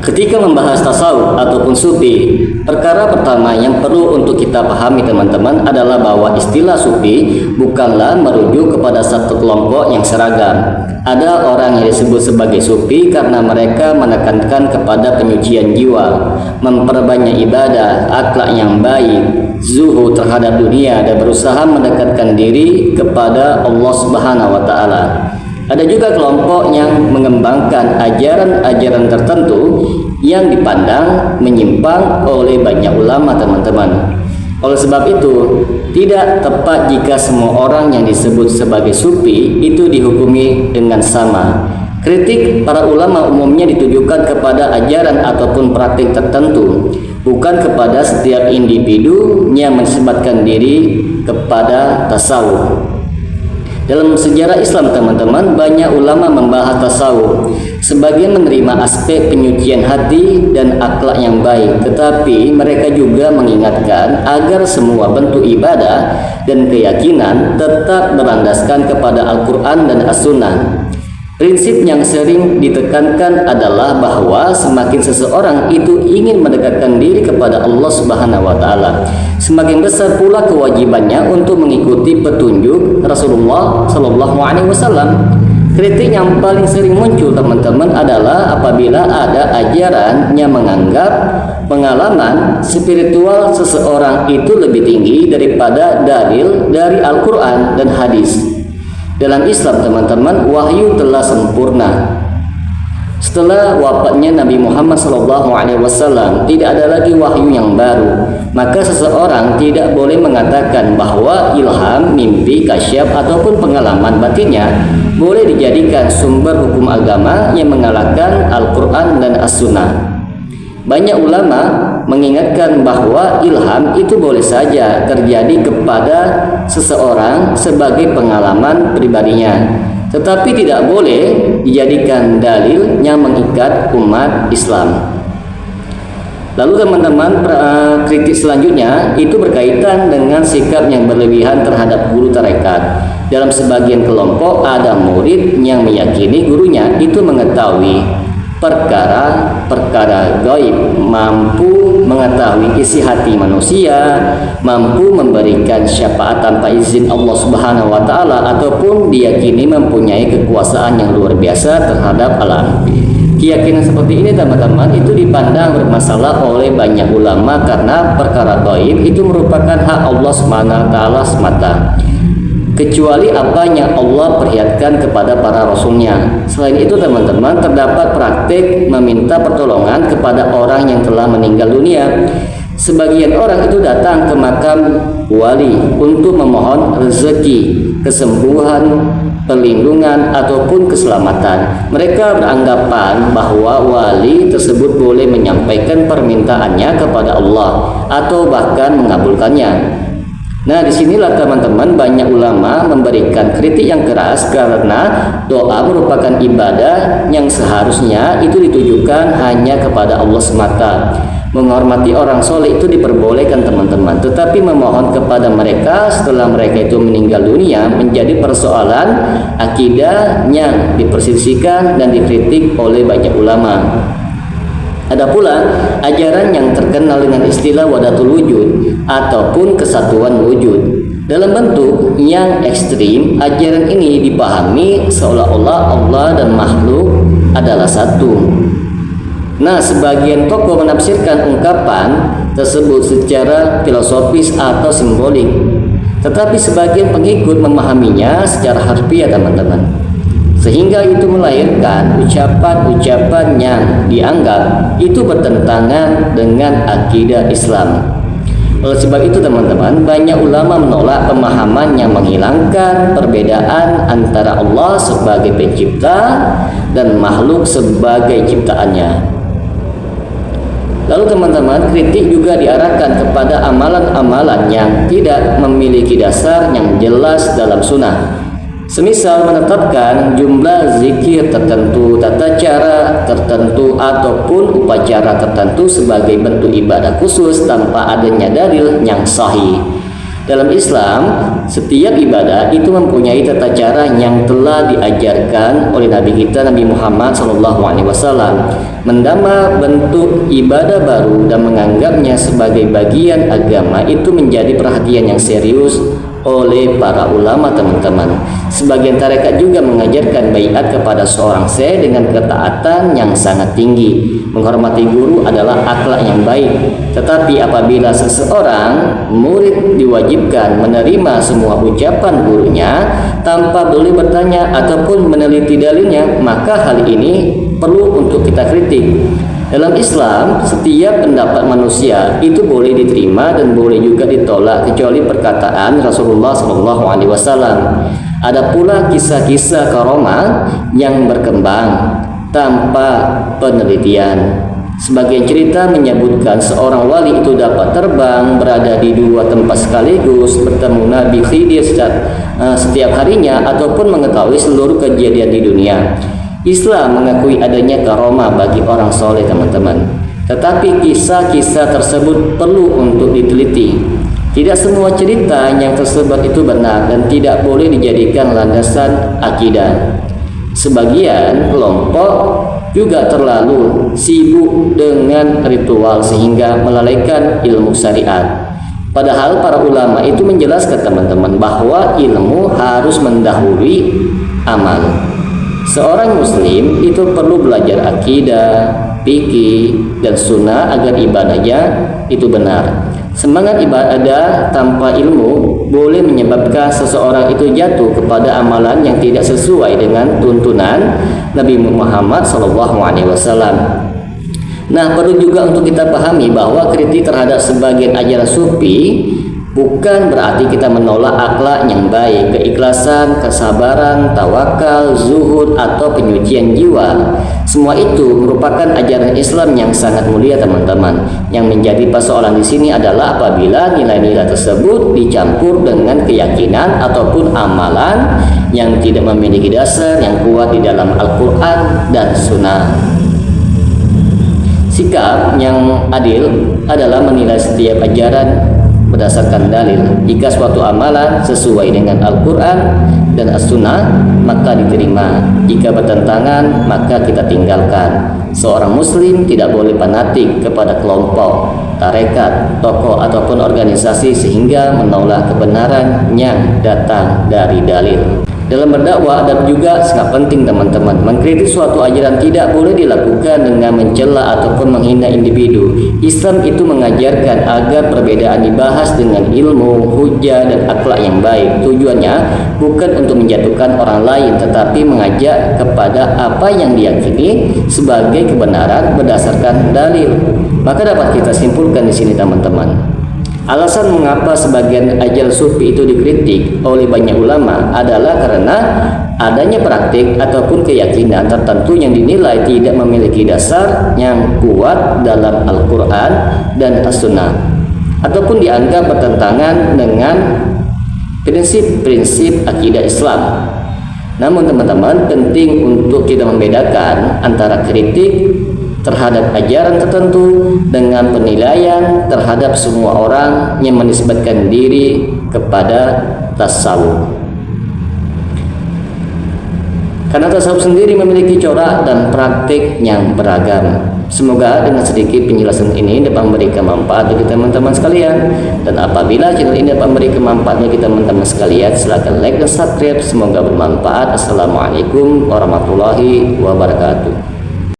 Ketika membahas tasawuf ataupun sufi, perkara pertama yang perlu untuk kita pahami teman-teman adalah bahwa istilah sufi bukanlah merujuk kepada satu kelompok yang seragam. Ada orang yang disebut sebagai sufi karena mereka menekankan kepada penyucian jiwa, memperbanyak ibadah, akhlak yang baik, zuhud terhadap dunia, dan berusaha mendekatkan diri kepada Allah Subhanahu wa Ta'ala. Ada juga kelompok yang mengembangkan ajaran-ajaran tertentu yang dipandang menyimpang oleh banyak ulama teman-teman. Oleh sebab itu, tidak tepat jika semua orang yang disebut sebagai sufi itu dihukumi dengan sama. Kritik para ulama umumnya ditujukan kepada ajaran ataupun praktik tertentu, bukan kepada setiap individu yang menisbatkan diri kepada tasawuf. Dalam sejarah Islam teman-teman, banyak ulama membahas tasawuf. Sebagian menerima aspek penyucian hati dan akhlak yang baik, tetapi mereka juga mengingatkan agar semua bentuk ibadah dan keyakinan tetap berlandaskan kepada Al-Quran dan As-Sunnah. Prinsip yang sering ditekankan adalah bahwa semakin seseorang itu ingin mendekatkan diri kepada Allah Subhanahu wa Ta'ala, semakin besar pula kewajibannya untuk mengikuti petunjuk Rasulullah Sallallahu Alaihi Wasallam. Kritik yang paling sering muncul teman-teman adalah apabila ada ajaran yang menganggap pengalaman spiritual seseorang itu lebih tinggi daripada dalil dari Al-Quran dan hadis. Dalam Islam teman-teman, wahyu telah sempurna. Setelah wafatnya Nabi Muhammad SAW, tidak ada lagi wahyu yang baru. Maka seseorang tidak boleh mengatakan bahwa ilham, mimpi, kasyaf ataupun pengalaman batinnya boleh dijadikan sumber hukum agama yang mengalahkan Al-Quran dan As-Sunnah. Banyak ulama mengingatkan bahwa ilham itu boleh saja terjadi kepada seseorang sebagai pengalaman pribadinya, tetapi tidak boleh dijadikan dalil yang mengikat umat Islam. Lalu teman-teman, kritik selanjutnya itu berkaitan dengan sikap yang berlebihan terhadap guru tarekat. Dalam sebagian kelompok ada murid yang meyakini gurunya itu mengetahui perkara gaib, mampu mengetahui isi hati manusia, mampu memberikan syafaat tanpa izin Allah Subhanahu wa Ta'ala, ataupun diyakini mempunyai kekuasaan yang luar biasa terhadap alam. Keyakinan seperti ini teman-teman itu dipandang bermasalah oleh banyak ulama karena perkara gaib itu merupakan hak Allah Subhanahu wa Ta'ala semata, kecuali apa yang Allah perlihatkan kepada para rasulnya. Selain itu teman-teman, terdapat praktik meminta pertolongan kepada orang yang telah meninggal dunia. Sebagian orang itu datang ke makam wali untuk memohon rezeki, kesembuhan, perlindungan ataupun keselamatan. Mereka beranggapan bahwa wali tersebut boleh menyampaikan permintaannya kepada Allah atau bahkan mengabulkannya. Nah, disinilah teman-teman banyak ulama memberikan kritik yang keras karena doa merupakan ibadah yang seharusnya itu ditujukan hanya kepada Allah semata. Menghormati orang soleh itu diperbolehkan teman-teman, tetapi memohon kepada mereka setelah mereka itu meninggal dunia menjadi persoalan akidah yang diperselisihkan dan dikritik oleh banyak ulama. Ada pula ajaran yang terkenal dengan istilah wahdatul wujud ataupun kesatuan wujud. Dalam bentuk yang ekstrim, ajaran ini dipahami seolah-olah Allah dan makhluk adalah satu. Nah, sebagian tokoh menafsirkan ungkapan tersebut secara filosofis atau simbolik, tetapi sebagian pengikut memahaminya secara harfiah teman-teman, sehingga itu melahirkan ucapan-ucapan yang dianggap itu bertentangan dengan akidah Islam. Oleh sebab itu teman-teman, banyak ulama menolak pemahaman yang menghilangkan perbedaan antara Allah sebagai pencipta dan makhluk sebagai ciptaannya. Lalu teman-teman, kritik juga diarahkan kepada amalan-amalan yang tidak memiliki dasar yang jelas dalam sunnah. Semisal menetapkan jumlah zikir tertentu, tata cara tertentu, ataupun upacara tertentu sebagai bentuk ibadah khusus tanpa adanya dalil yang sahih. Dalam Islam, setiap ibadah itu mempunyai tata cara yang telah diajarkan oleh Nabi kita Nabi Muhammad SAW. Mendama bentuk ibadah baru dan menganggapnya sebagai bagian agama itu menjadi perhatian yang serius oleh para ulama, teman-teman. Sebagian tarekat juga mengajarkan baiat kepada seorang syekh dengan ketaatan yang sangat tinggi. Menghormati guru adalah akhlak yang baik. Tetapi apabila seseorang murid diwajibkan menerima semua ucapan gurunya tanpa boleh bertanya ataupun meneliti dalilnya, maka hal ini perlu untuk kita kritik. Dalam Islam, setiap pendapat manusia itu boleh diterima dan boleh juga ditolak kecuali perkataan Rasulullah SAW. Ada pula kisah-kisah karamah yang berkembang tanpa penelitian. Sebagian cerita menyebutkan seorang wali itu dapat terbang berada di dua tempat sekaligus, bertemu Nabi Khidir setiap harinya ataupun mengetahui seluruh kejadian di dunia. Islam mengakui adanya karamah bagi orang soleh, teman-teman. Tetapi kisah-kisah tersebut perlu untuk diteliti. Tidak semua cerita yang tersebar itu benar dan tidak boleh dijadikan landasan akidah. Sebagian kelompok juga terlalu sibuk dengan ritual sehingga melalaikan ilmu syariat. Padahal para ulama itu menjelaskan, teman-teman, bahwa ilmu harus mendahului amal. Seorang muslim itu perlu belajar akidah, fikih, dan sunnah agar ibadahnya itu benar. Semangat ibadah tanpa ilmu boleh menyebabkan seseorang itu jatuh kepada amalan yang tidak sesuai dengan tuntunan Nabi Muhammad SAW. Nah, perlu juga untuk kita pahami bahwa kritik terhadap sebagian ajaran sufi bukan berarti kita menolak akhlak yang baik, keikhlasan, kesabaran, tawakal, zuhud, atau penyucian jiwa. Semua itu merupakan ajaran Islam yang sangat mulia, teman-teman. Yang menjadi persoalan di sini adalah apabila nilai-nilai tersebut dicampur dengan keyakinan ataupun amalan yang tidak memiliki dasar yang kuat di dalam Al-Quran dan Sunnah. Sikap yang adil adalah menilai setiap ajaran berdasarkan dalil. Jika suatu amalan sesuai dengan Al-Quran dan As-Sunnah, maka diterima. Jika bertentangan, maka kita tinggalkan. Seorang muslim tidak boleh fanatik kepada kelompok, tarekat, tokoh ataupun organisasi sehingga menolak kebenaran yang datang dari dalil. Dalam berdakwah dan juga sangat penting, teman-teman, mengkritik suatu ajaran tidak boleh dilakukan dengan mencela ataupun menghina individu. Islam itu mengajarkan agar perbedaan dibahas dengan ilmu, hujah, dan akhlak yang baik. Tujuannya bukan untuk menjatuhkan orang lain, tetapi mengajak kepada apa yang diyakini sebagai kebenaran berdasarkan dalil. Maka dapat kita simpulkan di sini, teman-teman, alasan mengapa sebagian ajaran sufi itu dikritik oleh banyak ulama adalah karena adanya praktik ataupun keyakinan tertentu yang dinilai tidak memiliki dasar yang kuat dalam Al-Quran dan As-Sunnah, ataupun dianggap bertentangan dengan prinsip-prinsip akidah Islam. Namun, teman-teman, penting untuk kita membedakan antara kritik terhadap ajaran tertentu dengan penilaian terhadap semua orang yang menisbatkan diri kepada tasawuf. Karena tasawuf sendiri memiliki corak dan praktik yang beragam. Semoga dengan sedikit penjelasan ini dapat memberikan manfaat bagi teman-teman sekalian. Dan apabila channel ini dapat memberikan manfaat bagi teman-teman sekalian, silakan like dan subscribe. Semoga bermanfaat. Assalamualaikum warahmatullahi wabarakatuh.